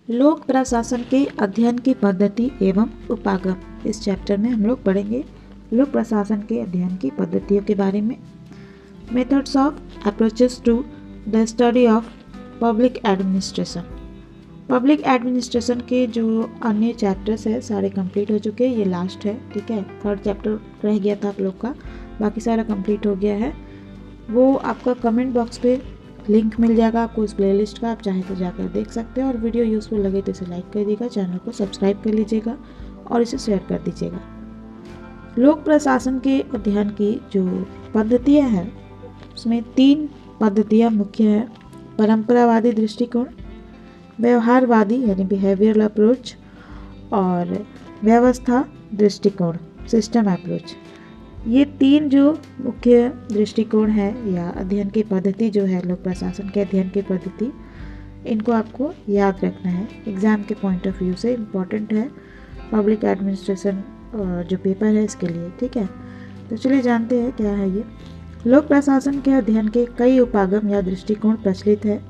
लोक प्रशासन के अध्ययन की पद्धति एवं उपागम। इस चैप्टर में हम लोग पढ़ेंगे लोक प्रशासन के अध्ययन की पद्धतियों के बारे में। Methods of approaches to the study of public administration. Public administration के जो अन्य चैप्टर्स है सारे कंप्लीट हो चुके हैं, ये लास्ट है, ठीक है। 3rd चैप्टर रह गया था आप लोग का, बाकी सारा कंप्लीट हो गया है। वो आपका कमेंट बॉक्स पे लिंक मिल जाएगा आपको इस प्लेलिस्ट का, आप चाहे तो जाकर देख सकते हैं। और वीडियो यूज़फुल लगे तो इसे लाइक कर दीजिएगा, चैनल को सब्सक्राइब कर लीजिएगा और इसे शेयर कर दीजिएगा। लोक प्रशासन के अध्ययन की जो पद्धतियाँ हैं उसमें 3 पद्धतियाँ मुख्य हैं। परंपरावादी दृष्टिकोण, व्यवहारवादी यानी बिहेवियरल अप्रोच, और व्यवस्था दृष्टिकोण सिस्टम अप्रोच। ये 3 जो मुख्य दृष्टिकोण है या अध्ययन की पद्धति जो है लोक प्रशासन के अध्ययन की पद्धति, इनको आपको याद रखना है। एग्ज़ाम के पॉइंट ऑफ व्यू से इम्पॉर्टेंट है पब्लिक एडमिनिस्ट्रेशन जो पेपर है इसके लिए, ठीक है। तो चलिए जानते हैं क्या है ये। लोक प्रशासन के अध्ययन के कई उपागम या दृष्टिकोण प्रचलित है।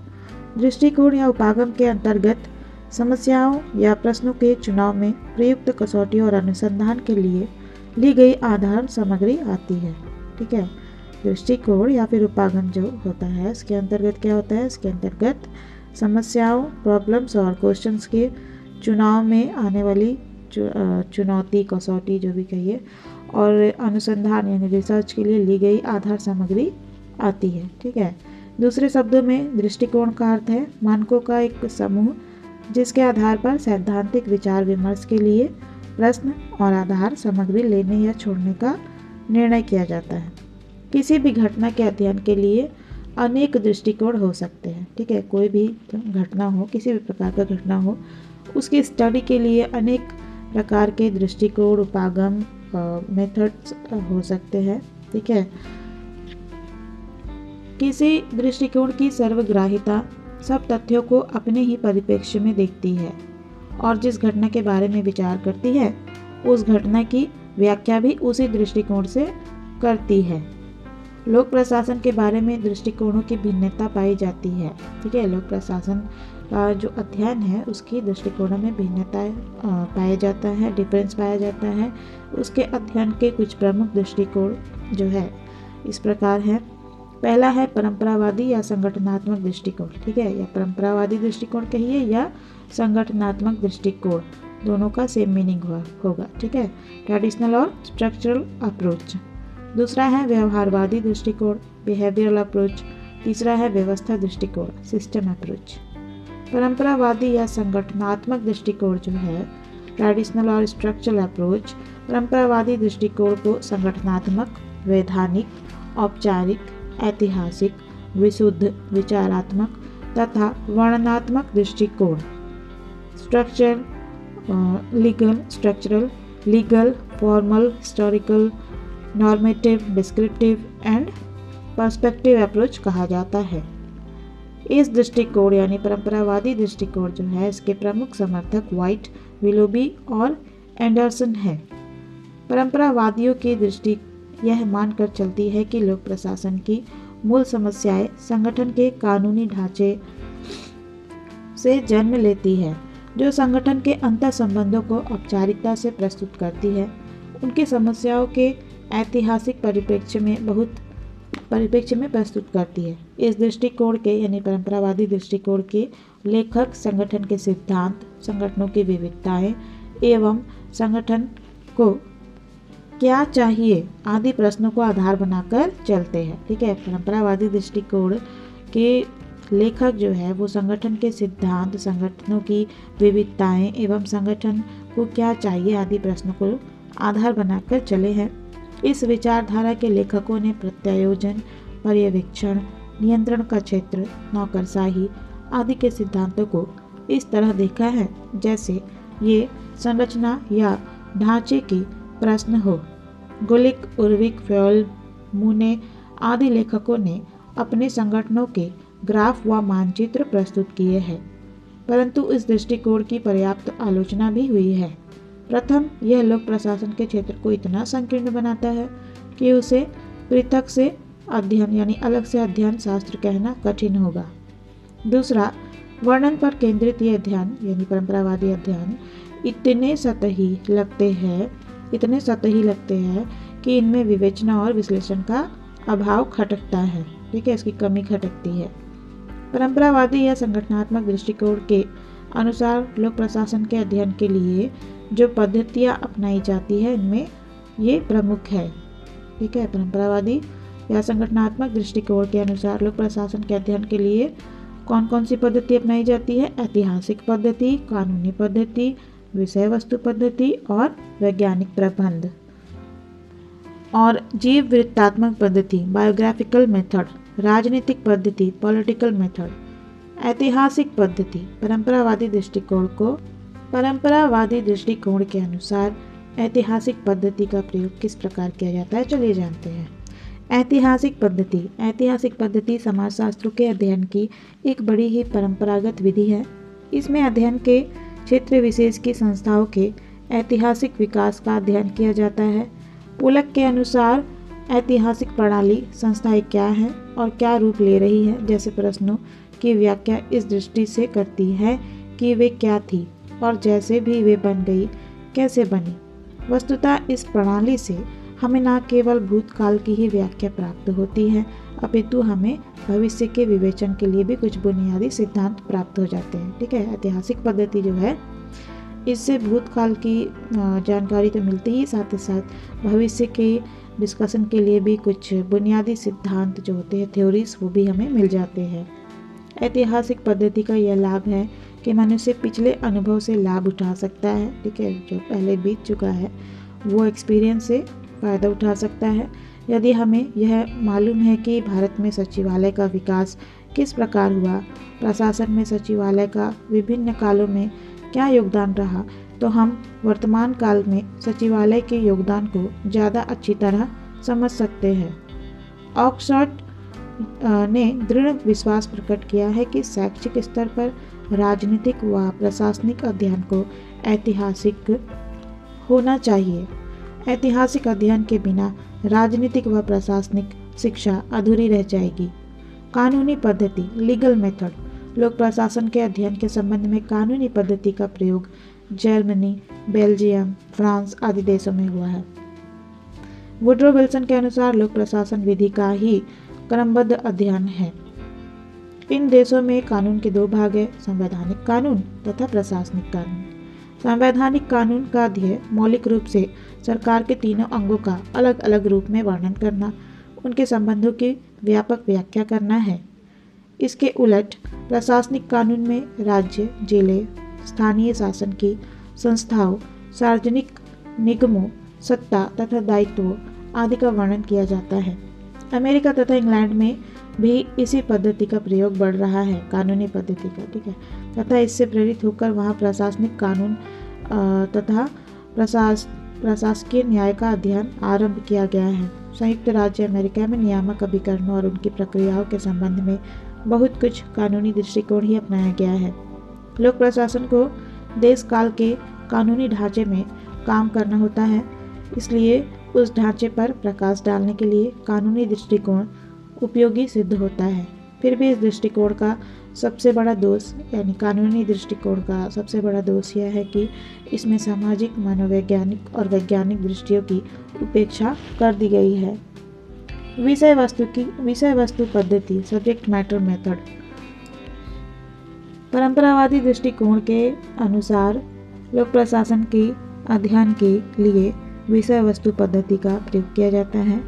दृष्टिकोण या उपागम के अंतर्गत समस्याओं या प्रश्नों के चुनाव में प्रयुक्त कसौटी और अनुसंधान के लिए ली गई आधार सामग्री आती है, ठीक है। दृष्टिकोण या फिर उपागम जो होता है इसके अंतर्गत क्या होता है, इसके अंतर्गत समस्याओं, प्रॉब्लम्स और क्वेश्चंस के चुनाव में आने वाली चुनौती, कसौटी जो भी कहिए, और अनुसंधान यानी रिसर्च के लिए ली गई आधार सामग्री आती है, ठीक है। दूसरे शब्दों में दृष्टिकोण का अर्थ है मानकों का एक समूह जिसके आधार पर सैद्धांतिक विचार विमर्श के लिए प्रश्न और आधार सामग्री लेने या छोड़ने का निर्णय किया जाता है। किसी भी घटना के अध्ययन के लिए अनेक दृष्टिकोण हो सकते हैं, ठीक है। कोई भी घटना हो, किसी भी प्रकार का घटना हो, उसकी स्टडी के लिए अनेक प्रकार के दृष्टिकोण, उपागम, मेथड्स हो सकते हैं, ठीक है। किसी दृष्टिकोण की सर्वग्राहिता सब तथ्यों को अपने ही परिप्रेक्ष्य में देखती है और जिस घटना के बारे में विचार करती है उस घटना की व्याख्या भी उसी दृष्टिकोण से करती है। लोक प्रशासन के बारे में दृष्टिकोणों की भिन्नता पाई जाती है, ठीक है। लोक प्रशासन का जो अध्ययन है उसकी दृष्टिकोणों में भिन्नता पाया जाता है, डिफरेंस पाया जाता है। उसके अध्ययन के कुछ प्रमुख दृष्टिकोण जो है इस प्रकार है। पहला है परंपरावादी या संगठनात्मक दृष्टिकोण, ठीक है। या परंपरावादी दृष्टिकोण कहिए या संगठनात्मक दृष्टिकोण, दोनों का सेम मीनिंग होगा, ठीक है। ट्रेडिशनल और स्ट्रक्चरल अप्रोच। दूसरा है व्यवहारवादी दृष्टिकोण, बिहेवियरल अप्रोच। तीसरा है व्यवस्था दृष्टिकोण, सिस्टम अप्रोच। परंपरावादी या संगठनात्मक दृष्टिकोण जो है, ट्रेडिशनल और स्ट्रक्चरल अप्रोच, परंपरावादी दृष्टिकोण को संगठनात्मक, वैधानिक, औपचारिक, ऐतिहासिक, विशुद्ध, विचारात्मक तथा वर्णनात्मक दृष्टिकोण, structural, legal, formal, historical, normative, descriptive and perspective approach कहा जाता है। इस दृष्टिकोण यानी परंपरावादी दृष्टिकोण जो है इसके प्रमुख समर्थक व्हाइट, विलोबी और एंडरसन है। परंपरावादियों की दृष्टि यह मानकर चलती है कि लोक प्रशासन की मूल समस्याएं संगठन के कानूनी ढांचे से जन्म लेती है जो संगठन के अंतर संबंधों को औपचारिकता से प्रस्तुत करती है। उनकी समस्याओं के ऐतिहासिक परिप्रेक्ष्य में प्रस्तुत करती है। इस दृष्टिकोण के यानी परंपरावादी दृष्टिकोण के लेखक संगठन के सिद्धांत, संगठनों की विविधताएं एवं संगठन को क्या चाहिए आदि प्रश्नों को आधार बनाकर चलते हैं, ठीक है। परंपरावादी दृष्टिकोण के लेखक जो है वो संगठन के सिद्धांत, संगठनों की विविधताएं एवं संगठन को क्या चाहिए आदि प्रश्नों को आधार बनाकर चले हैं। इस विचारधारा के लेखकों ने प्रत्यायोजन, पर्यवेक्षण, नियंत्रण का क्षेत्र, नौकरशाही आदि के सिद्धांतों को इस तरह देखा है जैसे ये संरचना या ढांचे की प्रश्न हो। गुलिक, उर्विक, फ्योल, मूने आदि लेखकों ने अपने संगठनों के ग्राफ व मानचित्र प्रस्तुत किए हैं, परंतु इस दृष्टिकोण की पर्याप्त आलोचना भी हुई है। प्रथम, यह लोक प्रशासन के क्षेत्र को इतना संकीर्ण बनाता है कि उसे पृथक से अध्ययन यानी अलग से अध्ययन शास्त्र कहना कठिन होगा। दूसरा, वर्णन पर केंद्रित ये अध्ययन यानी परंपरावादी अध्ययन इतने सतही लगते हैं कि इनमें विवेचना और विश्लेषण का अभाव खटकता है। ठीक है, इसकी कमी खटकती है। परंपरावादी या संगठनात्मक दृष्टिकोण के अनुसार लोक प्रशासन के अध्ययन के लिए जो पद्धतियाँ अपनाई जाती है इनमें ये प्रमुख है। ठीक है, परंपरावादी या संगठनात्मक दृष्टिकोण के अनुसार लोक प्रशासन के अध्ययन के लिए कौन कौन सी पद्धति अपनाई जाती है? ऐतिहासिक पद्धति, कानूनी पद्धति, विषय वस्तु पद्धति और वैज्ञानिक प्रबंध। और जीव वृत्तात्मक पद्धति, बायोग्राफिकल मेथड, राजनीतिक पद्धति, पॉलिटिकल मेथड। ऐतिहासिक पद्धति, परंपरावादी दृष्टिकोण के अनुसार ऐतिहासिक पद्धति का प्रयोग किस प्रकार किया जाता है, चलिए जानते हैं। ऐतिहासिक पद्धति समाजशास्त्र के अध्ययन की एक बड़ी ही परंपरागत विधि है। इसमें अध्ययन के क्षेत्र विशेष की संस्थाओं के ऐतिहासिक विकास का अध्ययन किया जाता है। पुलक के अनुसार ऐतिहासिक प्रणाली संस्थाएं क्या है और क्या रूप ले रही है जैसे प्रश्नों की व्याख्या इस दृष्टि से करती है कि वे क्या थी और जैसे भी वे बन गई कैसे बनी। वस्तुतः इस प्रणाली से हमें न केवल भूतकाल की ही व्याख्या प्राप्त होती है अपितु हमें भविष्य के विवेचन के लिए भी कुछ बुनियादी सिद्धांत प्राप्त हो जाते हैं। ठीक है, ऐतिहासिक पद्धति जो है इससे भूतकाल की जानकारी तो मिलती ही साथ भविष्य के डिस्कशन के लिए भी कुछ बुनियादी सिद्धांत जो होते हैं थ्योरीज वो भी हमें मिल जाते हैं। ऐतिहासिक पद्धति का यह लाभ है कि मनुष्य पिछले अनुभव से लाभ उठा सकता है। ठीक है, जो पहले बीत चुका है वो एक्सपीरियंस से फ़ायदा उठा सकता है। यदि हमें यह मालूम है कि भारत में सचिवालय का विकास किस प्रकार हुआ, प्रशासन में सचिवालय का विभिन्न कालों में क्या योगदान रहा, तो हम वर्तमान काल में सचिवालय के योगदान को ज़्यादा अच्छी तरह समझ सकते हैं। ऑक्सफोर्ड ने दृढ़ विश्वास प्रकट किया है कि शैक्षिक स्तर पर राजनीतिक व प्रशासनिक अध्ययन को ऐतिहासिक होना चाहिए। ऐतिहासिक अध्ययन के बिना राजनीतिक व प्रशासनिक शिक्षा अधूरी रह जाएगी। कानूनी पद्धति, लीगल मेथड, लोक प्रशासन के अध्ययन के संबंध में कानूनी पद्धति का प्रयोग जर्मनी, बेल्जियम, फ्रांस आदि देशों में हुआ है। वुड्रो विल्सन के अनुसार लोक प्रशासन विधि का ही क्रमबद्ध अध्ययन है। इन देशों में कानून के दो भाग है, संवैधानिक कानून तथा प्रशासनिक कानून। संवैधानिक कानून का ध्येय मौलिक रूप से सरकार के तीनों अंगों का अलग अलग रूप में वर्णन करना, उनके संबंधों की व्यापक व्याख्या करना है। इसके उलट प्रशासनिक कानून में राज्य, जिले, स्थानीय शासन की संस्थाओं, सार्वजनिक निगमों, सत्ता तथा दायित्वों आदि का वर्णन किया जाता है। अमेरिका तथा इंग्लैंड में भी इसी पद्धति का प्रयोग बढ़ रहा है, कानूनी पद्धति का। ठीक है, तथा इससे प्रेरित होकर वहाँ प्रशासनिक कानून तथा प्रशासकीय न्याय का अध्ययन आरंभ किया गया है। संयुक्त राज्य अमेरिका में नियामक अभिकरणों और उनकी प्रक्रियाओं के संबंध में बहुत कुछ कानूनी दृष्टिकोण ही अपनाया गया है। लोक प्रशासन को देश काल के कानूनी ढांचे में काम करना होता है, इसलिए उस ढांचे पर प्रकाश डालने के लिए कानूनी दृष्टिकोण उपयोगी सिद्ध होता है। फिर भी इस दृष्टिकोण का सबसे बड़ा दोष यानी कानूनी दृष्टिकोण का सबसे बड़ा दोष यह है कि इसमें सामाजिक, मनोवैज्ञानिक और वैज्ञानिक दृष्टियों की उपेक्षा कर दी गई है। विषय वस्तु पद्धति, सब्जेक्ट मैटर मेथड। परंपरावादी दृष्टिकोण के अनुसार लोक प्रशासन के अध्ययन के लिए विषय वस्तु पद्धति का प्रयोग किया जाता है।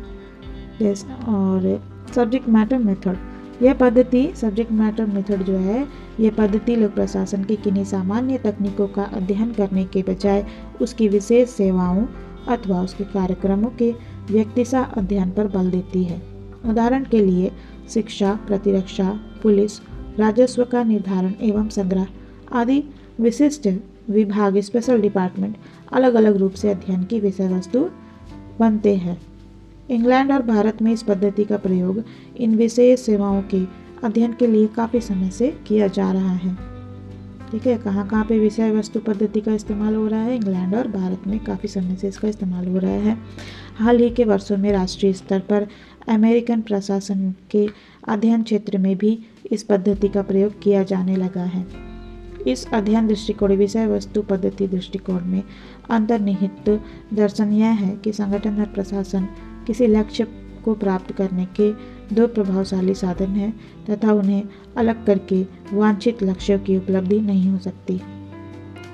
और सब्जेक्ट मैटर मेथड, यह पद्धति सब्जेक्ट मैटर मेथड जो है यह पद्धति लोक प्रशासन की किन्हीं सामान्य तकनीकों का अध्ययन करने के बजाय उसकी विशेष सेवाओं अथवा उसके कार्यक्रमों के व्यक्तिशः अध्ययन पर बल देती है। उदाहरण के लिए शिक्षा, प्रतिरक्षा, पुलिस, राजस्व का निर्धारण एवं संग्रह आदि विशिष्ट विभाग, स्पेशल डिपार्टमेंट अलग अलग रूप से अध्ययन की विषय वस्तु बनते हैं। इंग्लैंड और भारत में इस पद्धति का प्रयोग इन विशेष सेवाओं के अध्ययन के लिए काफ़ी समय से किया जा रहा है। ठीक है, कहाँ पे विषय वस्तु पद्धति का इस्तेमाल हो रहा है? इंग्लैंड और भारत में काफ़ी समय से इसका इस्तेमाल हो रहा है। हाल ही के वर्षों में राष्ट्रीय स्तर पर अमेरिकन प्रशासन के अध्ययन क्षेत्र में भी इस पद्धति का प्रयोग किया जाने लगा है। इस अध्ययन दृष्टिकोण विषय वस्तु पद्धति दृष्टिकोण में अंतर्निहित दर्शन यह है कि संगठन और प्रशासन किसी लक्ष्य को प्राप्त करने के दो प्रभावशाली साधन हैं तथा उन्हें अलग करके वांछित लक्ष्यों की उपलब्धि नहीं हो सकती।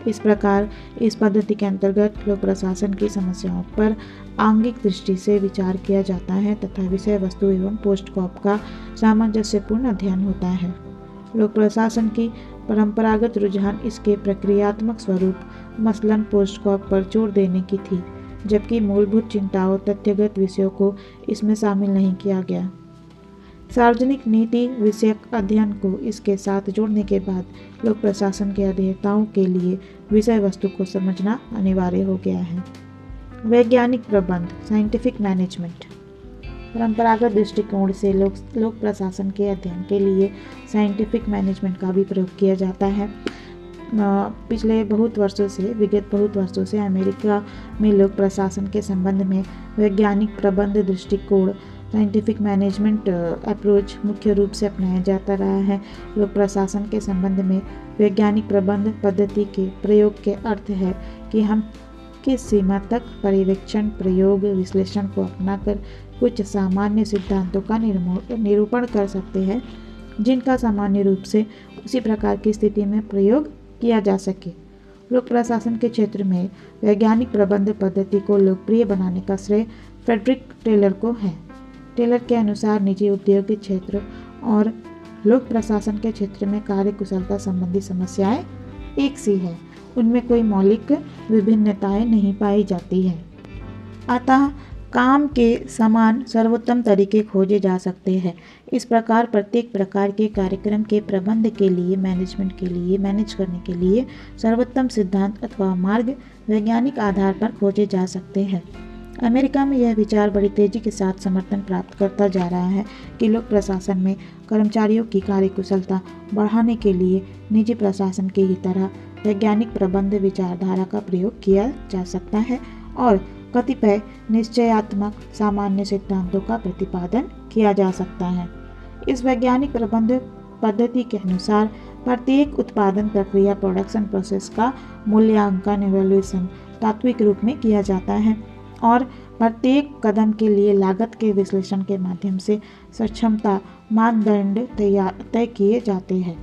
इस प्रकार इस पद्धति के अंतर्गत लोक प्रशासन की समस्याओं पर आंगिक दृष्टि से विचार किया जाता है तथा विषय वस्तु एवं पोस्टकॉप का सामंजस्यपूर्ण अध्ययन होता है। लोक प्रशासन की परंपरागत रुझान इसके प्रक्रियात्मक स्वरूप मसलन पोस्टकॉप पर जोर देने की थी, जबकि मूलभूत चिंताओं तथ्यगत विषयों को इसमें शामिल नहीं किया गया। सार्वजनिक नीति विषयक अध्ययन को इसके साथ जोड़ने के बाद लोक प्रशासन के अध्येताओं के लिए विषय वस्तु को समझना अनिवार्य हो गया है। वैज्ञानिक प्रबंध साइंटिफिक मैनेजमेंट। परंपरागत दृष्टिकोण से लोक प्रशासन के अध्ययन के लिए साइंटिफिक मैनेजमेंट का भी प्रयोग किया जाता है। विगत बहुत वर्षों से अमेरिका में लोक प्रशासन के संबंध में वैज्ञानिक प्रबंध दृष्टिकोण साइंटिफिक मैनेजमेंट अप्रोच मुख्य रूप से अपनाया जाता रहा है। लोक प्रशासन के संबंध में वैज्ञानिक प्रबंध पद्धति के प्रयोग के अर्थ है कि हम किस सीमा तक पर्यवेक्षण प्रयोग विश्लेषण को अपनाकर कुछ सामान्य सिद्धांतों का निरूपण कर सकते हैं जिनका सामान्य रूप से उसी प्रकार की स्थिति में प्रयोग किया जा सके। लोक प्रशासन के क्षेत्र में वैज्ञानिक प्रबंध पद्धति को लोकप्रिय बनाने का श्रेय फ्रेडरिक टेलर को है। टेलर के अनुसार निजी औद्योगिक क्षेत्र और लोक प्रशासन के क्षेत्र में कार्य कुशलता संबंधी समस्याएं एक सी है, उनमें कोई मौलिक विभिन्नताएं नहीं पाई जाती है। अतः काम के समान सर्वोत्तम तरीके खोजे जा सकते हैं। इस प्रकार प्रत्येक प्रकार के कार्यक्रम के प्रबंध के लिए मैनेज करने के लिए सर्वोत्तम सिद्धांत अथवा मार्ग वैज्ञानिक आधार पर खोजे जा सकते हैं। अमेरिका में यह विचार बड़ी तेजी के साथ समर्थन प्राप्त करता जा रहा है कि लोक प्रशासन में कर्मचारियों की कार्यकुशलता बढ़ाने के लिए निजी प्रशासन की ही तरह वैज्ञानिक प्रबंध विचारधारा का प्रयोग किया जा सकता है और कतिपय निश्चयात्मक सामान्य सिद्धांतों का प्रतिपादन किया जा सकता है। इस वैज्ञानिक प्रबंध पद्धति के अनुसार प्रत्येक उत्पादन प्रक्रिया प्रोडक्शन प्रोसेस का मूल्यांकन इवैल्यूएशन तात्विक रूप में किया जाता है और प्रत्येक कदम के लिए लागत के विश्लेषण के माध्यम से सक्षमता मानदंड तय किए जाते हैं।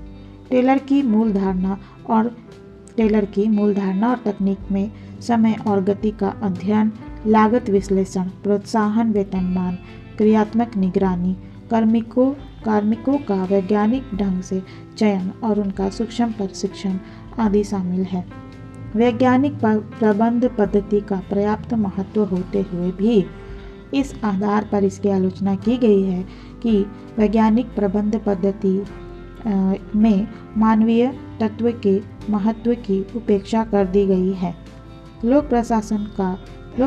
टेलर की मूल धारणा और तकनीक में समय और गति का अध्ययन, लागत विश्लेषण, प्रोत्साहन वेतनमान, क्रियात्मक निगरानी, कार्मिकों का वैज्ञानिक ढंग से चयन और उनका सूक्ष्म प्रशिक्षण आदि शामिल है। वैज्ञानिक प्रबंध पद्धति का पर्याप्त महत्व होते हुए भी इस आधार पर इसकी आलोचना की गई है कि वैज्ञानिक प्रबंध पद्धति में मानवीय तत्व के महत्व की उपेक्षा कर दी गई है। लोक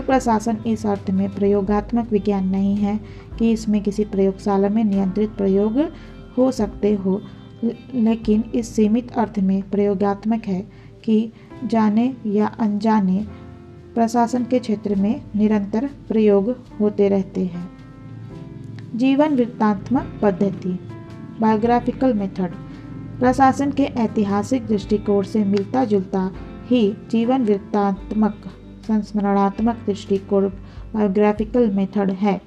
प्रशासन इस अर्थ में प्रयोगात्मक विज्ञान नहीं है कि इसमें किसी प्रयोगशाला में नियंत्रित प्रयोग हो सकते हो, लेकिन इस सीमित अर्थ में प्रयोगात्मक है कि जाने या अनजाने प्रशासन के क्षेत्र में निरंतर प्रयोग होते रहते हैं। जीवन वृत्तांतमक पद्धति बायोग्राफिकल मेथड प्रशासन के ऐतिहासिक दृष्टिकोण से मिलता जुलता ही जीवन वृत्तांतमक संस्मरणात्मक दृष्टिकोण बायोग्राफिकल मेथड है।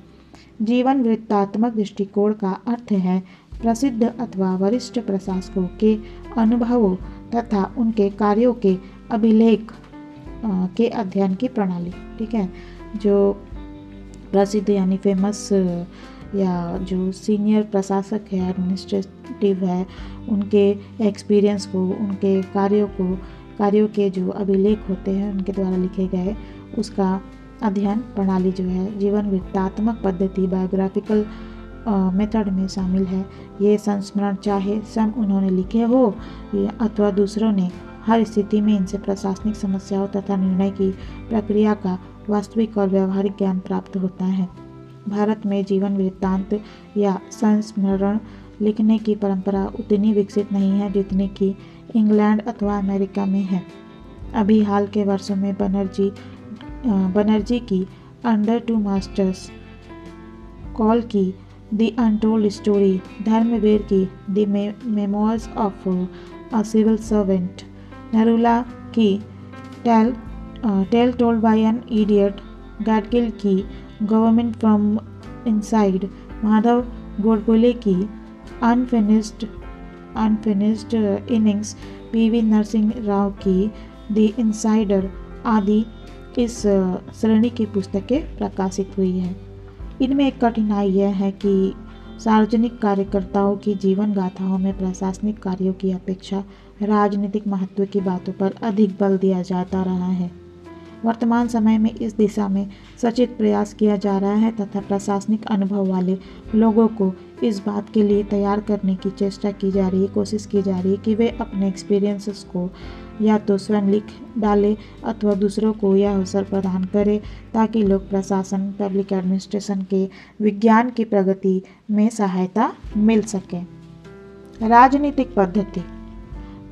जीवन वृत्तात्मक दृष्टिकोण का अर्थ है प्रसिद्ध अथवा वरिष्ठ प्रशासकों के अनुभवों तथा उनके कार्यों के अभिलेख के अध्ययन की प्रणाली। ठीक है, जो प्रसिद्ध यानी फेमस या जो सीनियर प्रशासक है, एडमिनिस्ट्रेटिव है, उनके एक्सपीरियंस को, उनके कार्यों के जो अभिलेख होते हैं उनके द्वारा लिखे गए, उसका अध्ययन प्रणाली जो है जीवन वृत्तात्मक पद्धति बायोग्राफिकल मेथड में शामिल है। ये संस्मरण चाहे स्वयं उन्होंने लिखे हो अथवा दूसरों ने, हर स्थिति में इनसे प्रशासनिक समस्याओं तथा निर्णय की प्रक्रिया का वास्तविक और व्यवहारिक ज्ञान प्राप्त होता है। भारत में जीवन वृत्तांत या संस्मरण लिखने की परंपरा उतनी विकसित नहीं है जितनी कि इंग्लैंड अथवा अमेरिका में है। अभी हाल के वर्षों में बनर्जी की अंडर टू मास्टर्स कॉल की द अनटोल्ड स्टोरी धर्मवीर की, the memoirs of a civil servant Narula की, tale told by an idiot Gadgil की, government from inside Madhav Godbole की, unfinished innings PV Narasimha Rao की, द इनसाइडर आदि इस श्रेणी की पुस्तकें प्रकाशित हुई है। इनमें एक कठिनाई यह है कि सार्वजनिक कार्यकर्ताओं की जीवन गाथाओं में प्रशासनिक कार्यों की अपेक्षा राजनीतिक महत्व की बातों पर अधिक बल दिया जाता रहा है। वर्तमान समय में इस दिशा में सचेत प्रयास किया जा रहा है तथा प्रशासनिक अनुभव वाले लोगों को इस बात के लिए तैयार करने की चेष्टा की जा रही है, कोशिश की जा रही है कि वे अपने एक्सपीरियंसेस को या तो स्वयं लिख डालें अथवा दूसरों को यह अवसर प्रदान करें ताकि लोग प्रशासन, पब्लिक एडमिनिस्ट्रेशन के विज्ञान की प्रगति में सहायता मिल सके। राजनीतिक पद्धति,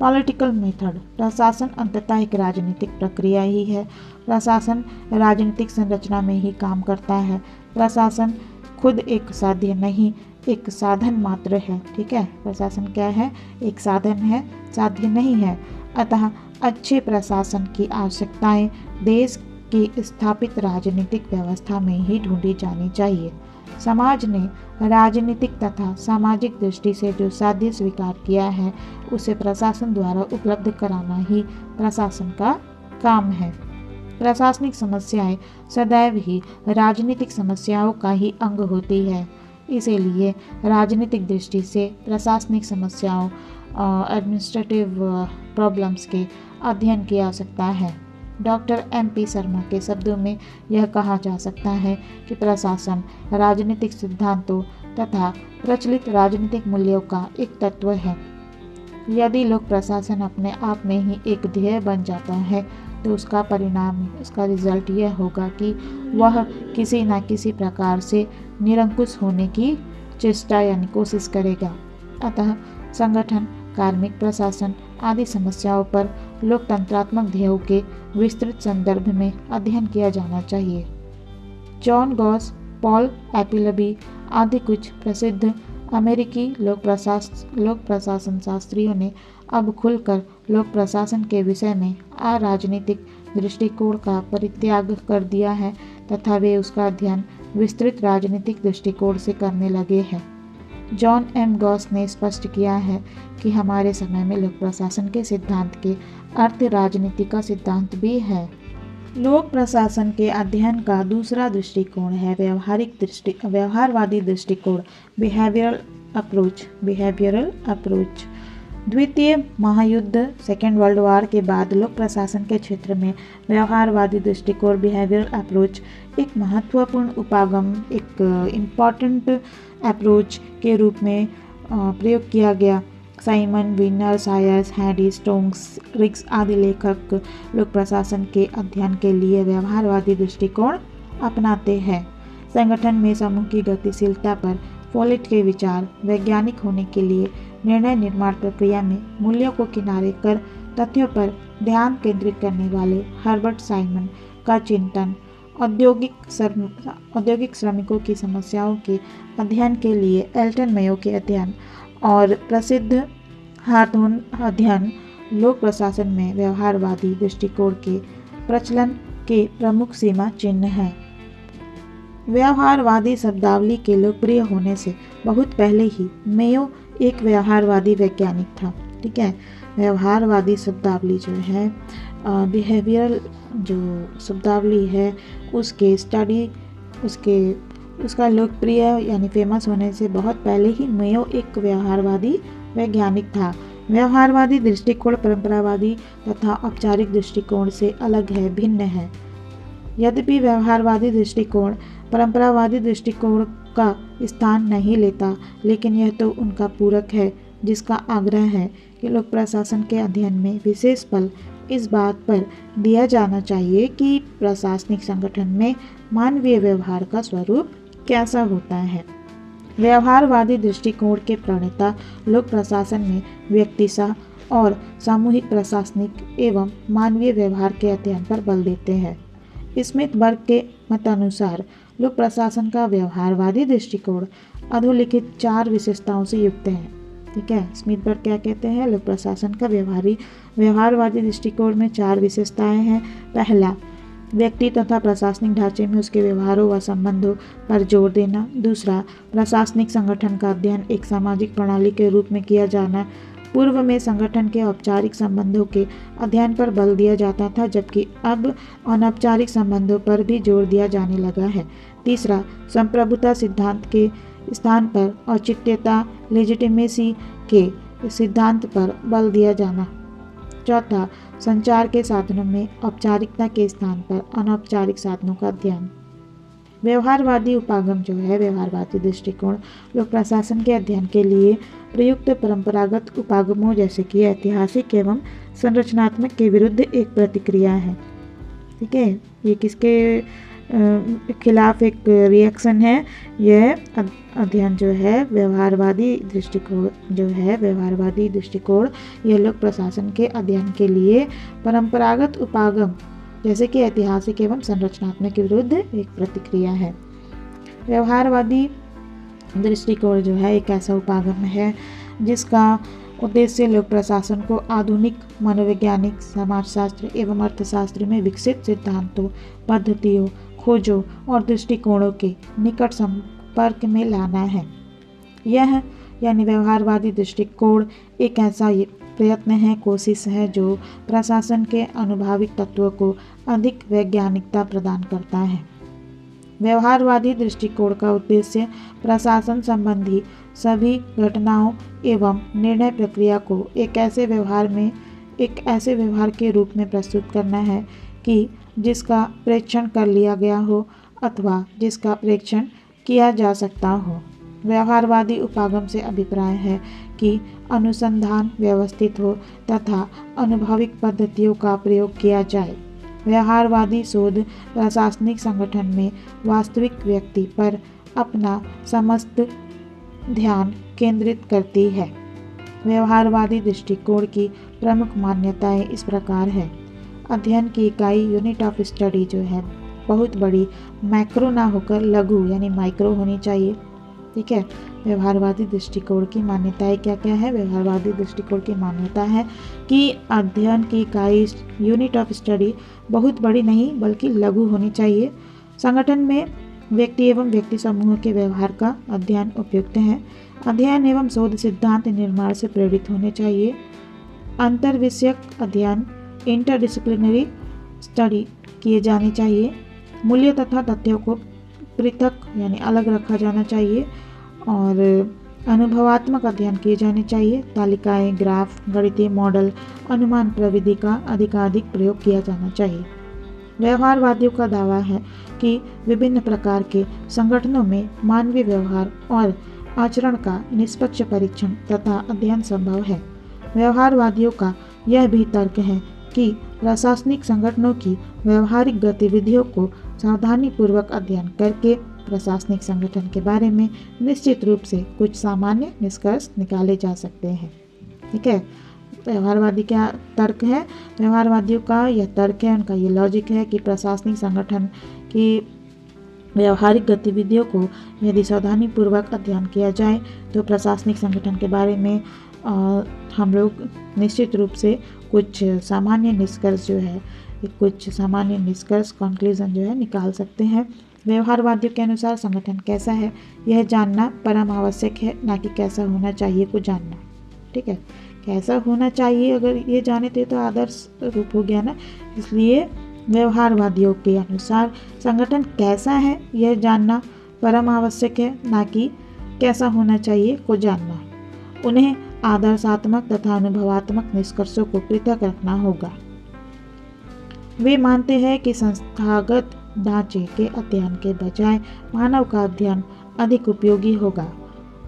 पॉलिटिकल मेथड। प्रशासन अंततः एक राजनीतिक प्रक्रिया ही है। प्रशासन राजनीतिक संरचना में ही काम करता है। प्रशासन खुद एक साध्य नहीं, एक साधन मात्र है। ठीक है, प्रशासन क्या है? एक साधन है, साध्य नहीं है। अतः अच्छे प्रशासन की आवश्यकताएं देश की स्थापित राजनीतिक व्यवस्था में ही ढूंढी जानी चाहिए। समाज ने राजनीतिक तथा सामाजिक दृष्टि से जो साध्य स्वीकार किया है उसे प्रशासन द्वारा उपलब्ध कराना ही प्रशासन का काम है। प्रशासनिक समस्याएं सदैव ही राजनीतिक समस्याओं का ही अंग होती है। इसीलिए राजनीतिक दृष्टि से प्रशासनिक समस्याओं एडमिनिस्ट्रेटिव प्रॉब्लम्स के अध्ययन की आवश्यकता है। डॉक्टर MP शर्मा के शब्दों में यह कहा जा सकता है कि प्रशासन राजनीतिक सिद्धांतों तथा प्रचलित राजनीतिक मूल्यों का एक तत्व है। यदि लोक प्रशासन अपने आप में ही एक ध्येय बन जाता है तो उसका परिणाम, उसका रिजल्ट यह होगा कि वह किसी न किसी प्रकार से निरंकुश होने की चेष्टा यानी कोशिश करेगा। अतः संगठन, कार्मिक प्रशासन आदि समस्याओं पर लोकतंत्रात्मक ध्येयों के विस्तृत संदर्भ में अध्ययन किया जाना चाहिए। जॉन गॉस, पॉल एपिलबी आदि कुछ प्रसिद्ध अमेरिकी लोक प्रशासन शास्त्रियों ने अब खुलकर लोक प्रशासन के विषय में अराजनीतिक दृष्टिकोण का परित्याग कर दिया है तथा वे उसका अध्ययन विस्तृत राजनीतिक दृष्टिकोण से करने लगे हैं। John M. गॉस ने स्पष्ट किया है कि हमारे समय में लोक प्रशासन के सिद्धांत के अर्थ राजनीति का सिद्धांत भी है। लोक प्रशासन के अध्ययन का दूसरा दृष्टिकोण है व्यवहारवादी दृष्टिकोण, बिहेवियरल अप्रोच। द्वितीय महायुद्ध, सेकेंड वर्ल्ड वॉर के बाद लोक प्रशासन के क्षेत्र में व्यवहारवादी दृष्टिकोण, बिहेवियरल अप्रोच एक महत्वपूर्ण उपागम, एक इम्पॉर्टेंट अप्रोच के रूप में प्रयोग किया गया। साइमन, विनर, सायर्स, हैडी, स्टोंक्स, रिक्स आदि लेखक लोक प्रशासन के अध्ययन के लिए व्यवहारवादी दृष्टिकोण अपनाते हैं। संगठन में समूह की गतिशीलता पर फोलेट के विचार, वैज्ञानिक होने के लिए निर्णय निर्माण प्रक्रिया में मूल्यों को किनारे कर तथ्यों पर ध्यान केंद्रित करने वाले हर्बर्ट साइमन का चिंतन, औद्योगिक श्रमिकों की समस्याओं के अध्ययन के लिए एल्टन मेयो के अध्ययन और प्रसिद्ध हाथोन अध्ययन लोक प्रशासन में व्यवहारवादी दृष्टिकोण के प्रचलन के प्रमुख सीमा चिन्ह हैं। व्यवहारवादी शब्दावली के लोकप्रिय होने से बहुत पहले ही मेयो एक व्यवहारवादी वैज्ञानिक था। ठीक है, व्यवहारवादी शब्दावली जो है, बिहेवियरल जो शब्दावली है उसके स्टडी, उसका लोकप्रिय यानी फेमस होने से बहुत पहले ही मेयो एक व्यवहारवादी वैज्ञानिक था। व्यवहारवादी दृष्टिकोण परंपरावादी तथा औपचारिक दृष्टिकोण से अलग है, भिन्न है। यद्यपि व्यवहारवादी दृष्टिकोण परंपरावादी दृष्टिकोण का स्थान नहीं लेता, लेकिन यह तो उनका पूरक है जिसका आग्रह है कि लोक प्रशासन के अध्ययन में विशेष बल इस बात पर दिया जाना चाहिए कि प्रशासनिक संगठन में मानवीय व्यवहार का स्वरूप कैसा होता है। व्यवहारवादी दृष्टिकोण के प्रणेता लोक प्रशासन में व्यक्तिशः और सामूहिक प्रशासनिक एवं मानवीय व्यवहार के अध्ययन पर बल देते हैं। स्मिथ वर्ग के मतानुसार लोक प्रशासन का व्यवहारवादी दृष्टिकोण अधोलिखित 4 विशेषताओं से युक्त है। ठीक है, स्मिथबर्ग क्या कहते हैं, लोक प्रशासन का व्यवहारवादी दृष्टिकोण में 4 विशेषताएं हैं। पहला, व्यक्ति तथा प्रशासनिक ढांचे में उसके व्यवहारों व संबंधों पर जोर देना। दूसरा, प्रशासनिक संगठन का अध्ययन एक सामाजिक प्रणाली के रूप में किया जाना। पूर्व में संगठन के औपचारिक संबंधों के अध्ययन पर बल दिया जाता था, जबकि अब अनौपचारिक संबंधों पर भी जोर दिया जाने लगा है। तीसरा, संप्रभुता सिद्धांत के स्थान पर औचित्यता लेजिटिमेसी के सिद्धांत पर बल दिया जाना। चौथा, संचार के साधनों में औपचारिकता के स्थान पर अनौपचारिक साधनों का अध्ययन। व्यवहारवादी उपागम जो है, व्यवहारवादी दृष्टिकोण लोक प्रशासन के अध्ययन के लिए प्रयुक्त परंपरागत उपागमों जैसे कि ऐतिहासिक एवं संरचनात्मक के विरुद्ध एक प्रतिक्रिया है। ठीक है, ये किसके खिलाफ एक रिएक्शन है। यह अध्ययन जो है व्यवहारवादी दृष्टिकोण यह लोक प्रशासन के अध्ययन के लिए परंपरागत उपागम जैसे कि ऐतिहासिक एवं संरचनात्मक के विरुद्ध एक प्रतिक्रिया है। व्यवहारवादी दृष्टिकोण जो है एक ऐसा उपागम है जिसका उद्देश्य लोक प्रशासन को आधुनिक मनोवैज्ञानिक, समाजशास्त्र एवं अर्थशास्त्र में विकसित सिद्धांतों, पद्धतियों, खोजों और दृष्टिकोणों के निकट संपर्क में लाना है। यह यानी व्यवहारवादी दृष्टिकोण एक ऐसा प्रयत्न है, कोशिश है जो प्रशासन के अनुभविक तत्वों को अधिक वैज्ञानिकता प्रदान करता है। व्यवहारवादी दृष्टिकोण का उद्देश्य प्रशासन संबंधी सभी घटनाओं एवं निर्णय प्रक्रिया को एक ऐसे व्यवहार के रूप में प्रस्तुत करना है कि जिसका प्रेक्षण कर लिया गया हो अथवा जिसका प्रेक्षण किया जा सकता हो। व्यवहारवादी उपागम से अभिप्राय है कि अनुसंधान व्यवस्थित हो तथा अनुभविक पद्धतियों का प्रयोग किया जाए। व्यवहारवादी शोध प्रशासनिक संगठन में वास्तविक व्यक्ति पर अपना समस्त ध्यान केंद्रित करती है। व्यवहारवादी दृष्टिकोण की प्रमुख मान्यताएं इस प्रकार है। अध्ययन की इकाई यूनिट ऑफ स्टडी जो है बहुत बड़ी, मैक्रो ना होकर लघु यानी माइक्रो होनी चाहिए। ठीक है, व्यवहारवादी दृष्टिकोण की मान्यताएं क्या क्या है। व्यवहारवादी दृष्टिकोण की मान्यता है कि अध्ययन की इकाई यूनिट ऑफ स्टडी बहुत बड़ी नहीं बल्कि लघु होनी चाहिए। संगठन में व्यक्ति एवं व्यक्ति समूह के व्यवहार का अध्ययन उपयुक्त है। अध्ययन एवं शोध सिद्धांत निर्माण से प्रेरित होने चाहिए। अंतर्विषयक अध्ययन इंटरडिसिप्लिनरी स्टडी किए जाने चाहिए। मूल्य तथा तथ्यों को पृथक यानी अलग रखा जाना चाहिए और अनुभवात्मक अध्ययन किए जाने चाहिए। तालिकाएं, ग्राफ, गणितीय मॉडल, अनुमान प्रविधि का अधिकाधिक प्रयोग किया जाना चाहिए। व्यवहारवादियों का दावा है कि विभिन्न प्रकार के संगठनों में मानवीय व्यवहार और आचरण का निष्पक्ष परीक्षण तथा अध्ययन संभव है। व्यवहारवादियों का यह भी तर्क है कि प्रशासनिक संगठनों की व्यवहारिक गतिविधियों को सावधानीपूर्वक अध्ययन करके प्रशासनिक संगठन के बारे में निश्चित रूप से कुछ सामान्य निष्कर्ष निकाले जा सकते हैं। ठीक है, व्यवहारवादी क्या तर्क है। व्यवहारवादियों का यह तर्क है, उनका ये लॉजिक है कि प्रशासनिक संगठन की व्यवहारिक गतिविधियों को यदि सावधानीपूर्वक अध्ययन किया जाए तो प्रशासनिक संगठन के बारे में हम लोग निश्चित रूप से कुछ सामान्य निष्कर्ष कंक्लूजन जो है निकाल सकते हैं। व्यवहारवादियों के अनुसार संगठन कैसा है यह जानना परम आवश्यक है, ना कि कैसा होना चाहिए को जानना। ठीक है, कैसा होना चाहिए अगर ये जाने तो आदर्श रूप हो गया ना। इसलिए व्यवहारवादियों के अनुसार संगठन कैसा है यह जानना परम आवश्यक है, ना कि कैसा होना चाहिए को जानना। उन्हें आदर्शात्मक तथा अनुभवात्मक निष्कर्षों को पृथक रखना होगा। वे मानते हैं कि संस्थागत ढांचे के अध्ययन के बजाय मानव का अध्ययन अधिक उपयोगी होगा।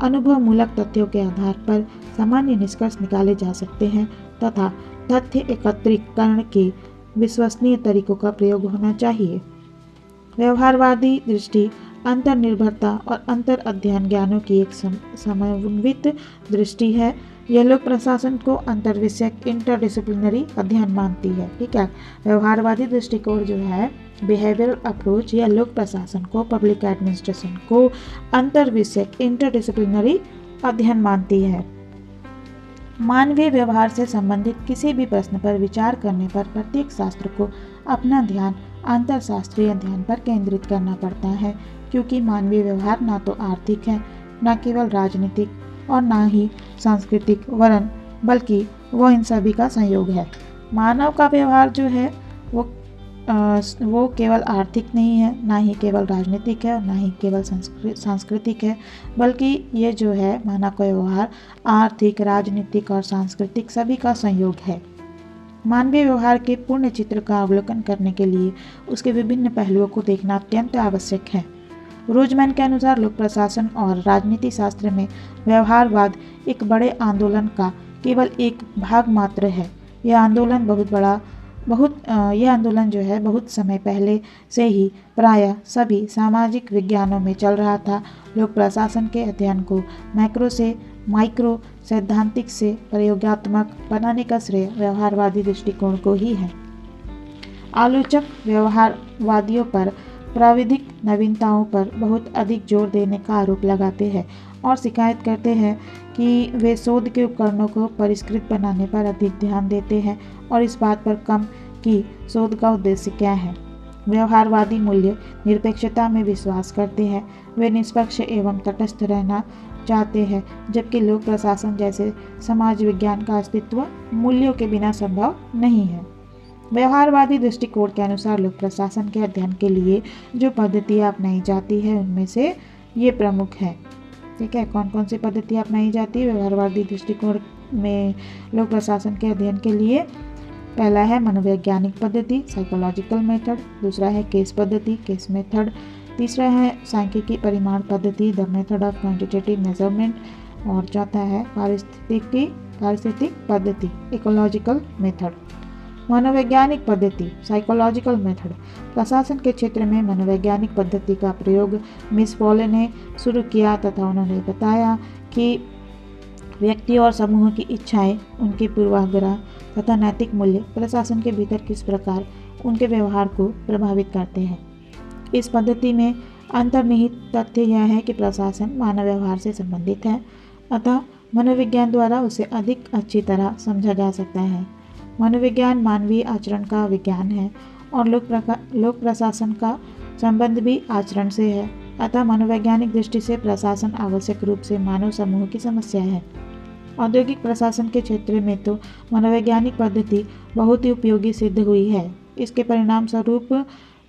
अनुभव मूलक तथ्यों के आधार पर सामान्य निष्कर्ष निकाले जा सकते हैं तथा तथ्य एकत्रीकरण के विश्वसनीय तरीकों का प्रयोग होना चाहिए। व्यवहारवादी दृष्टि अंतर्निर्भरता और अंतर अध्ययन ज्ञानों की एक समन्वित दृष्टि है। यह लोक प्रशासन को अंतर्विषयक इंटरडिसिप्लिनरी अध्ययन मानती है। ठीक है, व्यवहारवादी दृष्टिकोण जो है बिहेवियरल अप्रोच या लोक प्रशासन को, पब्लिक एडमिनिस्ट्रेशन को अंतर्विषयक इंटरडिसिप्लिनरी अध्ययन मानती है। मानवीय व्यवहार से संबंधित किसी भी प्रश्न पर विचार करने पर प्रत्येक शास्त्र को अपना ध्यान अंतरशास्त्रीय अध्ययन पर केंद्रित करना पड़ता है, क्योंकि मानवीय व्यवहार ना तो आर्थिक है, न केवल राजनीतिक और ना ही सांस्कृतिक, वरन बल्कि वो इन सभी का संयोग है। मानव का व्यवहार जो है वो केवल आर्थिक नहीं है, ना ही केवल राजनीतिक है और ना ही केवल सांस्कृतिक है, बल्कि ये जो है मानव का व्यवहार आर्थिक, राजनीतिक और सांस्कृतिक सभी का संयोग है। मानवीय व्यवहार के पूर्ण चित्र का अवलोकन करने के लिए उसके विभिन्न पहलुओं को देखना अत्यंत आवश्यक है। रोजमैन के अनुसार लोक प्रशासन और राजनीति शास्त्र में व्यवहारवाद एक बड़े आंदोलन का केवल एक भाग मात्र है। यह आंदोलन जो है बहुत समय पहले से ही प्रायः सभी सामाजिक विज्ञानों में चल रहा था। लोक प्रशासन के अध्ययन को मैक्रो से माइक्रो, सैद्धांतिक से प्रयोगात्मक बनाने का श्रेय व्यवहारवादी दृष्टिकोण को ही है। आलोचक व्यवहारवादियों पर प्राविधिक नवीनताओं पर बहुत अधिक जोर देने का आरोप लगाते हैं और शिकायत करते हैं कि वे शोध के उपकरणों को परिष्कृत बनाने पर अधिक ध्यान देते हैं और इस बात पर कम कि शोध का उद्देश्य क्या है। व्यवहारवादी मूल्य निरपेक्षता में विश्वास करते हैं। वे निष्पक्ष एवं तटस्थ रहना चाहते हैं, जबकि लोक प्रशासन जैसे समाज विज्ञान का अस्तित्व मूल्यों के बिना संभव नहीं है। व्यवहारवादी दृष्टिकोण के अनुसार लोक प्रशासन के अध्ययन के लिए जो पद्धतियाँ अपनाई जाती है उनमें से ये प्रमुख है। ठीक है, कौन कौन सी पद्धतियाँ अपनाई जाती है व्यवहारवादी दृष्टिकोण में लोक प्रशासन के अध्ययन के लिए? पहला है मनोवैज्ञानिक पद्धति, साइकोलॉजिकल मेथड। दूसरा है केस पद्धति, केस मेथड। तीसरा है सांख्यिकी परिमाण पद्धति, the method of quantitative measurement. और चौथा है पारिस्थितिक पद्धति, इकोलॉजिकल मेथड। मनोवैज्ञानिक पद्धति, साइकोलॉजिकल मेथड। प्रशासन के क्षेत्र में मनोवैज्ञानिक पद्धति का प्रयोग मिस पॉल ने शुरू किया तथा उन्होंने बताया कि व्यक्ति और समूह की इच्छाएं, उनके पूर्वाग्रह तथा नैतिक मूल्य प्रशासन के भीतर किस प्रकार उनके व्यवहार को प्रभावित करते हैं। इस पद्धति में अंतर्निहित तथ्य यह है कि प्रशासन मानव व्यवहार से संबंधित है, अतः मनोविज्ञान द्वारा उसे अधिक अच्छी तरह समझा जा सकता है। मनोविज्ञान मानवीय आचरण का विज्ञान है और लोक प्रशासन का संबंध भी आचरण से है, अतः मनोवैज्ञानिक दृष्टि से प्रशासन आवश्यक रूप से मानव समूह की समस्या है। औद्योगिक प्रशासन के क्षेत्र में तो मनोवैज्ञानिक पद्धति बहुत ही उपयोगी सिद्ध हुई है। इसके परिणाम स्वरूप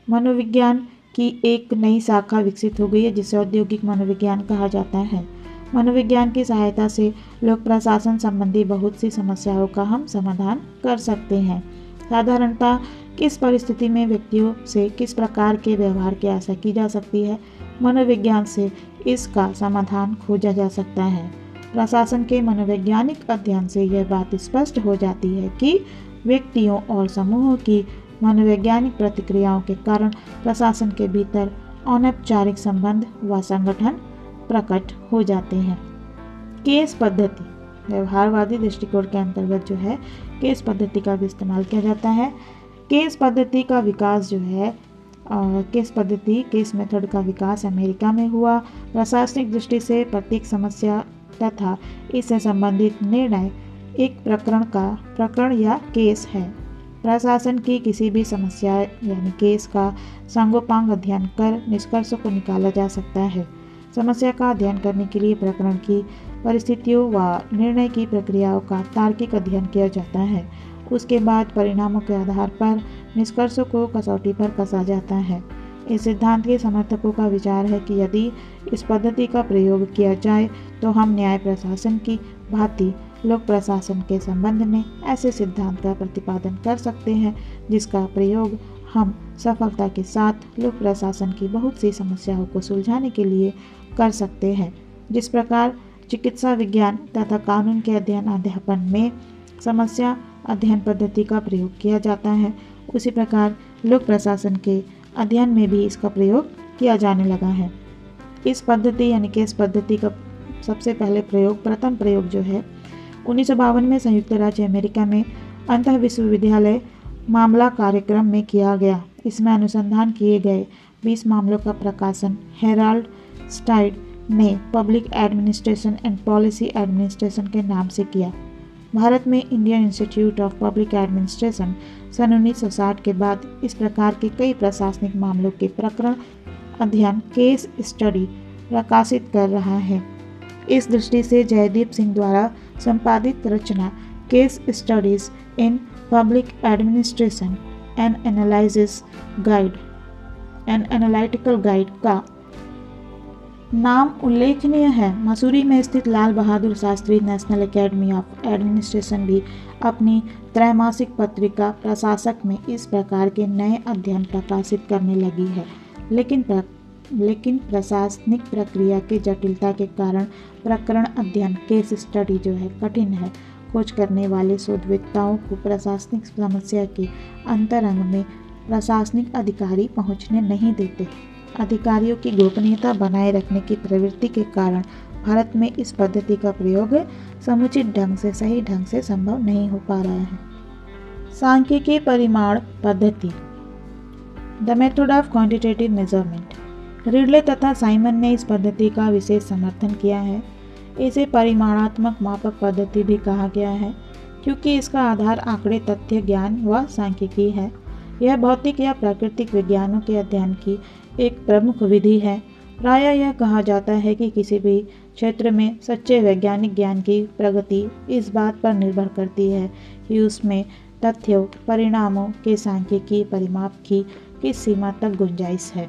मनोविज्ञान की एक नई शाखा विकसित हो गई है, जिसे औद्योगिक मनोविज्ञान कहा जाता है। मनोविज्ञान की सहायता से लोक प्रशासन संबंधी बहुत सी समस्याओं का हम समाधान कर सकते हैं। साधारणतः किस परिस्थिति में व्यक्तियों से किस प्रकार के व्यवहार की आशा की जा सकती है, मनोविज्ञान से इसका समाधान खोजा जा सकता है। प्रशासन के मनोवैज्ञानिक अध्ययन से यह बात स्पष्ट हो जाती है कि व्यक्तियों और समूहों की मनोवैज्ञानिक प्रतिक्रियाओं के कारण प्रशासन के भीतर अनौपचारिक संबंध व संगठन प्रकट हो जाते हैं। केस पद्धति, व्यवहारवादी दृष्टिकोण के अंतर्गत जो है केस पद्धति का भी इस्तेमाल किया जाता है। केस पद्धति का विकास जो है केस मेथड का विकास अमेरिका में हुआ। प्रशासनिक दृष्टि से प्रत्येक समस्या तथा इससे संबंधित निर्णय एक प्रकरण या केस है। प्रशासन की किसी भी समस्या यानी केस का सांगोपांग अध्ययन कर निष्कर्षों को निकाला जा सकता है। समस्या का अध्ययन करने के लिए प्रकरण की परिस्थितियों व निर्णय की प्रक्रियाओं का तार्किक अध्ययन किया जाता है। उसके बाद परिणामों के आधार पर निष्कर्षों को कसौटी पर कसा जाता है। इस सिद्धांत के समर्थकों का विचार है कि यदि इस पद्धति का प्रयोग किया जाए तो हम न्याय प्रशासन की भांति लोक प्रशासन के संबंध में ऐसे सिद्धांत का प्रतिपादन कर सकते हैं जिसका प्रयोग हम सफलता के साथ लोक प्रशासन की बहुत सी समस्याओं को सुलझाने के लिए कर सकते हैं। जिस प्रकार चिकित्सा विज्ञान तथा कानून के अध्यापन में समस्या अध्ययन पद्धति का प्रयोग किया जाता है, उसी प्रकार लोक प्रशासन के अध्ययन में भी इसका प्रयोग किया जाने लगा है। इस पद्धति यानी कि इस पद्धति का सबसे पहले प्रथम प्रयोग जो है 1952 में संयुक्त राज्य अमेरिका में अंतः विश्वविद्यालय मामला कार्यक्रम में किया गया। इसमें अनुसंधान किए गए 20 मामलों का प्रकाशन हेराल्ड स्टाइड ने public administration and policy administration के नाम से किया। भारत में Indian Institute of public Administration सन 1960 के बाद इस प्रकार के कई प्रशासनिक मामलों के प्रकरण अध्ययन केस स्टडी प्रकाशित कर रहा है। इस दृष्टि से जयदीप सिंह द्वारा संपादित रचना case studies in public administration and analytical guide का नाम उल्लेखनीय है। मसूरी में स्थित Lal Bahadur Shastri National Academy of Administration भी अपनी त्रैमासिक पत्रिका प्रशासक में इस प्रकार के नए अध्ययन प्रकाशित करने लगी है। लेकिन प्रशासनिक प्रक्रिया की जटिलता के कारण प्रकरण अध्ययन केस स्टडी जो है कठिन है। खोज करने वाले शोधवेत्ताओं को प्रशासनिक समस्या के अंतरंग में प्रशासनिक अधिकारी पहुंचने नहीं देते। अधिकारियों की गोपनीयता बनाए रखने की प्रवृत्ति के कारण भारत में इस पद्धति का प्रयोग समुचित ढंग से सही ढंग से संभव नहीं हो पा रहा है। सांख्यिकी परिमाण पद्धति, the method of quantitative measurement. Ridley तथा साइमन ने इस पद्धति का विशेष समर्थन किया है। इसे परिमाणात्मक मापक पद्धति भी कहा गया है क्योंकि इसका आधार आंकड़े, तथ्य, ज्ञान व सांख्यिकी है। यह भौतिक या प्राकृतिक विज्ञानों के अध्ययन की एक प्रमुख विधि है। प्रायः यह कहा जाता है कि किसी भी क्षेत्र में सच्चे वैज्ञानिक ज्ञान की प्रगति इस बात पर निर्भर करती है कि उसमें तथ्यों, परिणामों के सांख्यिकी परिमाप की किस सीमा तक गुंजाइश है।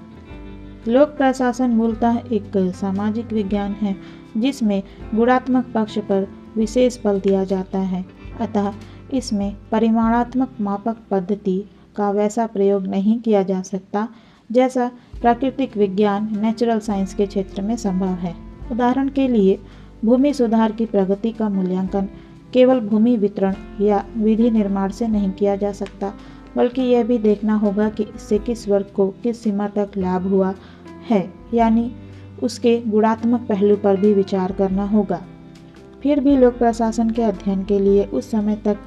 लोक प्रशासन मूलतः एक सामाजिक विज्ञान है जिसमें गुणात्मक पक्ष पर विशेष बल दिया जाता है। अतः इसमें परिमाणात्मक मापक पद्धति का वैसा प्रयोग नहीं किया जा सकता जैसा प्राकृतिक विज्ञान नेचुरल साइंस के क्षेत्र में संभव है। उदाहरण के लिए भूमि सुधार की प्रगति का मूल्यांकन केवल भूमि वितरण या विधि निर्माण से नहीं किया जा सकता, बल्कि यह भी देखना होगा कि इससे किस वर्ग को किस सीमा तक लाभ हुआ है, यानी उसके गुणात्मक पहलू पर भी विचार करना होगा। फिर भी लोक प्रशासन के अध्ययन के लिए उस समय तक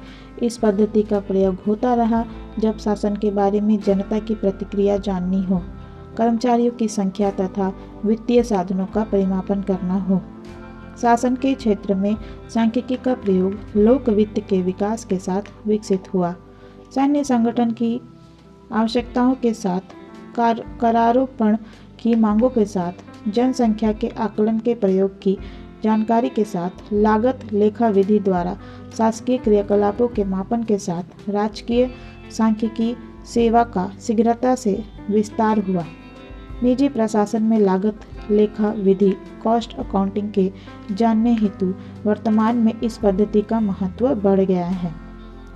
इस पद्धति का प्रयोग होता रहा जब शासन के बारे में जनता की प्रतिक्रिया जाननी हो, कर्मचारियों की संख्या तथा वित्तीय साधनों का परिमापन करना हो। शासन के क्षेत्र में सांख्यिकी का प्रयोग लोक वित्त के विकास के साथ विकसित हुआ। सैन्य संगठन की आवश्यकताओं के साथ, करारोपण की मांगों के साथ, जनसंख्या के आकलन के प्रयोग की जानकारी के साथ, लागत लेखा विधि द्वारा शासकीय क्रियाकलापों के मापन के साथ राजकीय सांख्यिकी सेवा का शीघ्रता से विस्तार हुआ। निजी प्रशासन में लागत लेखा विधि कॉस्ट अकाउंटिंग के जानने हेतु वर्तमान में इस पद्धति का महत्व बढ़ गया है।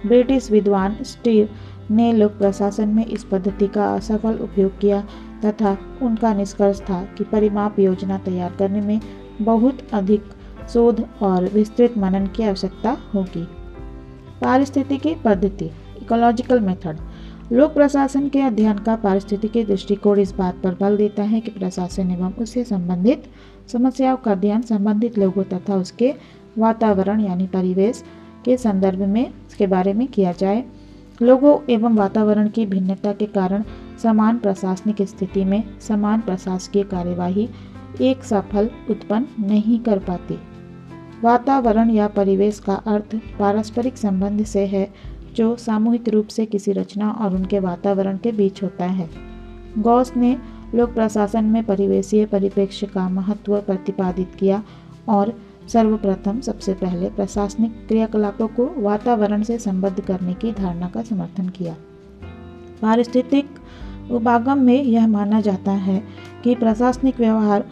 ब्रिटिश विद्वान स्टीव ने लोक प्रशासन में इस पद्धति का असफल उपयोग किया तथा उनका निष्कर्ष था कि परिमाप योजना तैयार करने में बहुत अधिक शोध और विस्तृत मनन की आवश्यकता होगी। पारिस्थितिकी पद्धति, इकोलॉजिकल मेथड। लोक प्रशासन के अध्ययन का पारिस्थितिकी दृष्टिकोण इस बात पर बल देता है कि प्रशासन एवं उससे संबंधित समस्याओं का अध्ययन संबंधित लोगों तथा उसके वातावरण यानी परिवेश के संदर्भ में इसके बारे में किया जाए। लोगों एवं वातावरण की भिन्नता के कारण समान प्रशासनिक स्थिति में समान प्रशासकीय कार्यवाही एक सफल उत्पन्न नहीं कर पाती। वातावरण या परिवेश का अर्थ पारस्परिक संबंध से है जो सामूहिक रूप से किसी रचना और उनके वातावरण के बीच होता है। गॉस ने लोक प्रशासन में परिवेशीय परिप्रेक्ष्य का महत्व प्रतिपादित किया और सर्वप्रथम सबसे पहले प्रशासनिक क्रियाकलापों को वातावरण से संबद्ध करने की धारणा का समर्थन किया। पारिस्थितिक उपागम में यह माना जाता है कि प्रशासनिक व्यवहार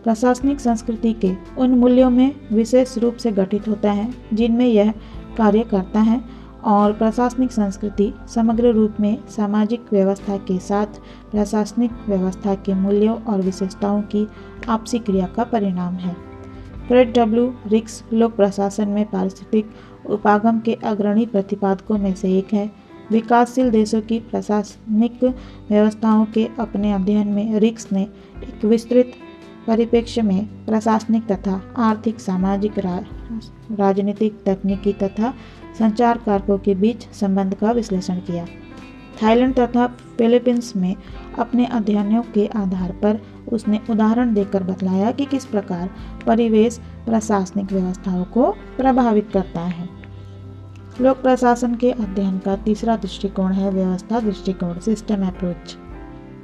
प्रशासनिक संस्कृति के उन मूल्यों में विशेष रूप से गठित होता है जिनमें यह कार्य करता है और प्रशासनिक संस्कृति समग्र रूप में सामाजिक व्यवस्था के साथ प्रशासनिक व्यवस्था के मूल्यों और विशेषताओं की आपसी क्रिया का परिणाम है। फ्रेड डब्ल्यू रिक्स लोक प्रशासन में पारिस्थितिक उपागम के अग्रणी प्रतिपादकों में से एक है। विकासशील देशों की प्रशासनिक व्यवस्थाओं के अपने अध्ययन में रिक्स ने एक विस्तृत परिप्रेक्ष्य में प्रशासनिक तथा आर्थिक, सामाजिक, राजनीतिक, तकनीकी तथा संचार कारकों के बीच संबंध का विश्लेषण किया। थाईलैंड तथा फिलीपींस में अपने अध्ययनों के आधार पर उसने उदाहरण देकर बतलाया कि किस प्रकार परिवेश प्रशासनिक व्यवस्थाओं को प्रभावित करता है। लोक प्रशासन के अध्ययन का तीसरा दृष्टिकोण है व्यवस्था दृष्टिकोण, सिस्टम अप्रोच।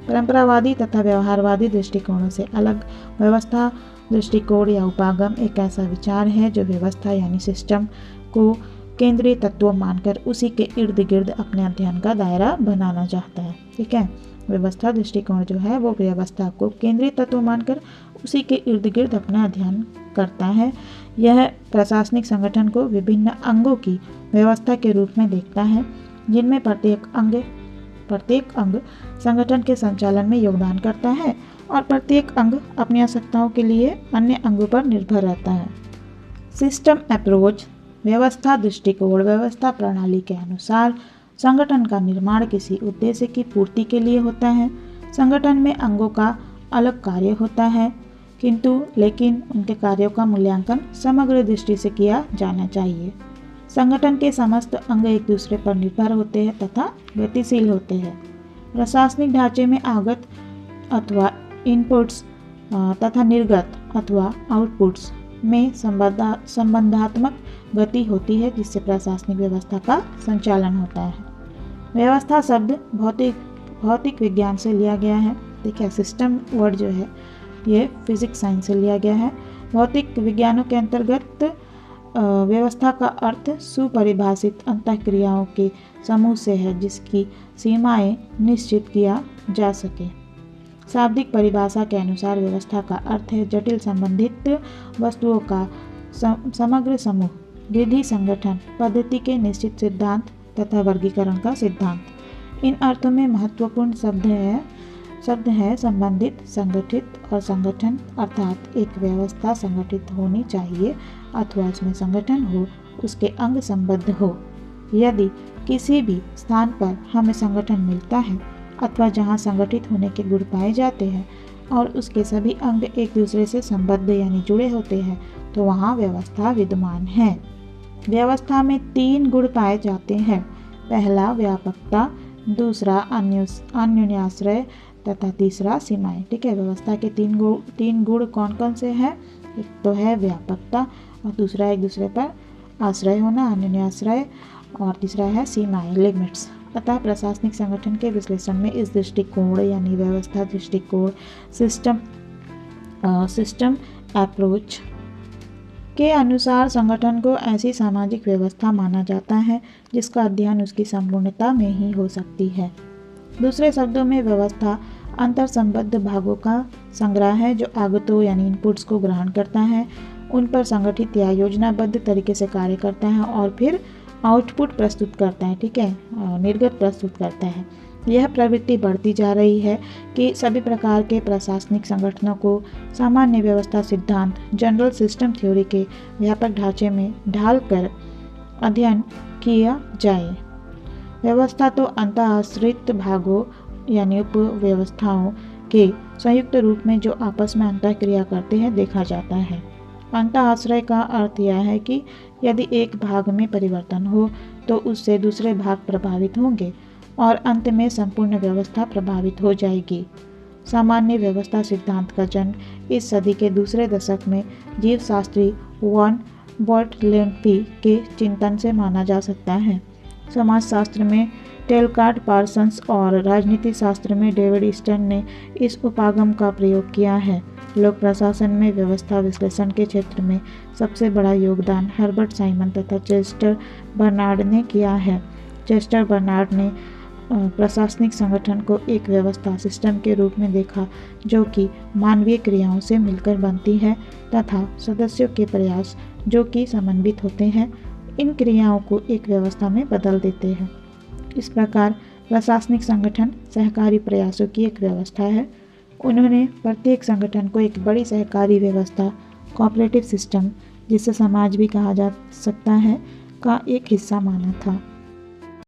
परंपरावादी तथा व्यवहारवादी दृष्टिकोणों से अलग व्यवस्था दृष्टिकोण या उपागम एक ऐसा विचार है जो व्यवस्था यानी सिस्टम को केंद्रीय तत्व मानकर उसी के इर्द गिर्द अपने अध्ययन का दायरा बनाना चाहता है। ठीक है, व्यवस्था दृष्टिकोण जो है वो व्यवस्था को केंद्रीय तत्व मानकर उसी के इर्द गिर्द अपना अध्ययन करता है। यह प्रशासनिक संगठन को विभिन्न अंगों की व्यवस्था के रूप में देखता है, जिनमें प्रत्येक अंग संगठन के संचालन में योगदान करता है और प्रत्येक अंग अपनी आवश्यकताओं के लिए अन्य अंगों पर निर्भर रहता है। सिस्टम अप्रोच व्यवस्था दृष्टिकोण व्यवस्था प्रणाली के अनुसार संगठन का निर्माण किसी उद्देश्य की पूर्ति के लिए होता है। संगठन में अंगों का अलग कार्य होता है, लेकिन उनके कार्यों का मूल्यांकन समग्र दृष्टि से किया जाना चाहिए। संगठन के समस्त अंग एक दूसरे पर निर्भर होते हैं तथा गतिशील होते हैं। प्रशासनिक ढांचे में आगत अथवा इनपुट्स तथा निर्गत अथवा आउटपुट्स में संबंधात्मक गति होती है, जिससे प्रशासनिक व्यवस्था का संचालन होता है। व्यवस्था शब्द भौतिक विज्ञान से लिया गया है। देखिए, सिस्टम वर्ड जो है ये फिजिक्स साइंस से लिया गया है। भौतिक विज्ञानों के अंतर्गत व्यवस्था का अर्थ सुपरिभाषित अंतःक्रियाओं के समूह से है, जिसकी सीमाएं निश्चित किया जा सके। शाब्दिक परिभाषा के अनुसार व्यवस्था का अर्थ है जटिल संबंधित वस्तुओं का समग्र समूह, विधि, संगठन, पद्धति के निश्चित सिद्धांत तथा वर्गीकरण का सिद्धांत। इन अर्थों में महत्वपूर्ण शब्द है संबंधित, संगठित और संगठन, अर्थात एक व्यवस्था संगठित होनी चाहिए अथवा उसमें संगठन हो, उसके अंग संबद्ध हो। यदि किसी भी स्थान पर हमें संगठन मिलता है अथवा जहां संगठित होने के गुण पाए जाते हैं और उसके सभी अंग एक दूसरे से संबद्ध यानी जुड़े होते हैं, तो वहां व्यवस्था विद्यमान है। व्यवस्था में 3 गुण पाए जाते हैं। पहला व्यापकता, दूसरा अन्योन्याश्रय तथा तीसरा सीमाएं। ठीक है, व्यवस्था के 3 गुण कौन कौन से हैं? एक तो है व्यापकता और दूसरा एक दूसरे पर आश्रय होना, अन्योन्याश्रय, और तीसरा है सीमाएं, लिमिट्स। अतः प्रशासनिक संगठन के विश्लेषण में इस दृष्टिकोण यानी व्यवस्था दृष्टिकोण, सिस्टम अप्रोच के अनुसार संगठन को ऐसी सामाजिक व्यवस्था माना जाता है जिसका अध्ययन उसकी संपूर्णता में ही हो सकती है। दूसरे शब्दों में व्यवस्था अंतर संबद्ध भागों का संग्रह है जो आगतों यानी इनपुट्स को ग्रहण करता है, उन पर संगठित या योजनाबद्ध तरीके से कार्य करता है और फिर आउटपुट प्रस्तुत करता है। ठीक है, निर्गत प्रस्तुत करता है। यह प्रवृत्ति बढ़ती जा रही है कि सभी प्रकार के प्रशासनिक संगठनों को सामान्य व्यवस्था सिद्धांत जनरल सिस्टम थ्योरी के व्यापक ढांचे में ढालकर अध्ययन किया जाए। व्यवस्था तो अंतःआश्रित भागों यानी उप व्यवस्थाओं के संयुक्त रूप में जो आपस में अंतःक्रिया करते हैं देखा जाता है। अंतःआश्रय का अर्थ यह है कि यदि एक भाग में परिवर्तन हो तो उससे दूसरे भाग प्रभावित होंगे और अंत में संपूर्ण व्यवस्था प्रभावित हो जाएगी। सामान्य व्यवस्था सिद्धांत का जन्म इस सदी के दूसरे दशक में जीवशास्त्री वॉन बर्टलेफ्ली के चिंतन से माना जा सकता है। समाजशास्त्र में टेलकार्ट पार्सन्स और राजनीति शास्त्र में डेविड स्टर्न ने इस उपागम का प्रयोग किया है। लोक प्रशासन में व्यवस्था विश्लेषण के क्षेत्र में सबसे बड़ा योगदान हर्बर्ट साइमन तथा चेस्टर बर्नार्ड ने किया है। चेस्टर बर्नार्ड ने प्रशासनिक संगठन को एक व्यवस्था सिस्टम के रूप में देखा जो कि मानवीय क्रियाओं से मिलकर बनती है तथा सदस्यों के प्रयास जो कि समन्वित होते हैं इन क्रियाओं को एक व्यवस्था में बदल देते हैं। इस प्रकार प्रशासनिक संगठन सहकारी प्रयासों की एक व्यवस्था है। उन्होंने प्रत्येक संगठन को एक बड़ी सहकारी व्यवस्था कोऑपरेटिव सिस्टम, जिसे समाज भी कहा जा सकता है, का एक हिस्सा माना था।